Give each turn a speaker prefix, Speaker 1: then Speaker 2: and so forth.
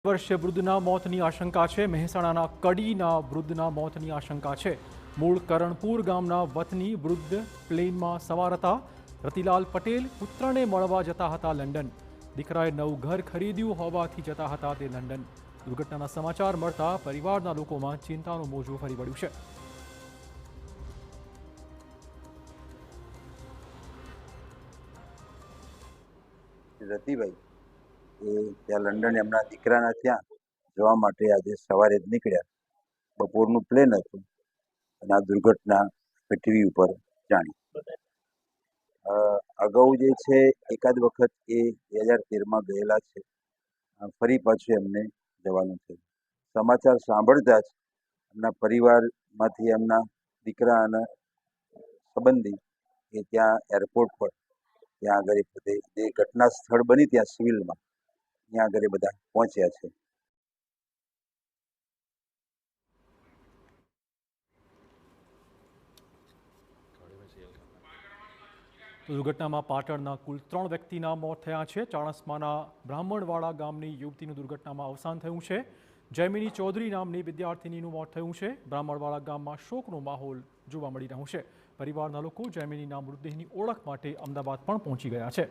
Speaker 1: વર્ષીય વૃદ્ધના મોતની આશંકા છે। મહેસાણાના કડીના વૃદ્ધના મોતની આશંકા છે। મૂળ કરણપુર ગામના વતની વૃદ્ધ પ્લેનમાં સવાર હતા। રતિલાલ પટેલ પુત્રને મળવા જતા હતા લંડન। દીકરાએ નવું ઘર ખરીદ્યું હોવાથી જતા હતા તે લંડન। દુર્ઘટનાના સમાચાર મળતા પરિવારના લોકોમાં ચિંતાનું મોજું ફરી વળ્યું છે।
Speaker 2: રતિભાઈ ત્યાં લંડન એમના દીકરાના ત્યાં જવા માટે આજે સવારે જ નીકળ્યા। બપોરનું પ્લેન હતું અને આ દુર્ઘટના ટીવી ઉપર જાણી। અગાઉ જે છે એકાદ વખત એ 2013માં ગયેલા છે। ફરી પાછું એમને જવાનું છે। સમાચાર સાંભળતા જ એમના પરિવારમાંથી એમના દીકરા અને સંબંધી એ ત્યાં એરપોર્ટ પર ત્યાં આગળ જે ઘટના સ્થળ બની ત્યાં સિવિલમાં ત્યાં આગળ બધા પહોંચ્યા છે।
Speaker 1: દુર્ઘટનામાં પાટણના કુલ 3 વ્યક્તિના મોત થયા છે। ચાણસ્માના બ્રાહ્મણવાડા ગામની યુવતીનું દુર્ઘટનામાં અવસાન થયું છે। જયમિની ચૌધરી નામની વિદ્યાર્થિનીનું મોત થયું છે। બ્રાહ્મણવાડા ગામમાં શોકનો માહોલ જોવા મળી રહ્યો છે। પરિવારના લોકો જયમિનીના મૃતદેહની ઓળખ માટે અમદાવાદ પણ પહોંચી ગયા છે।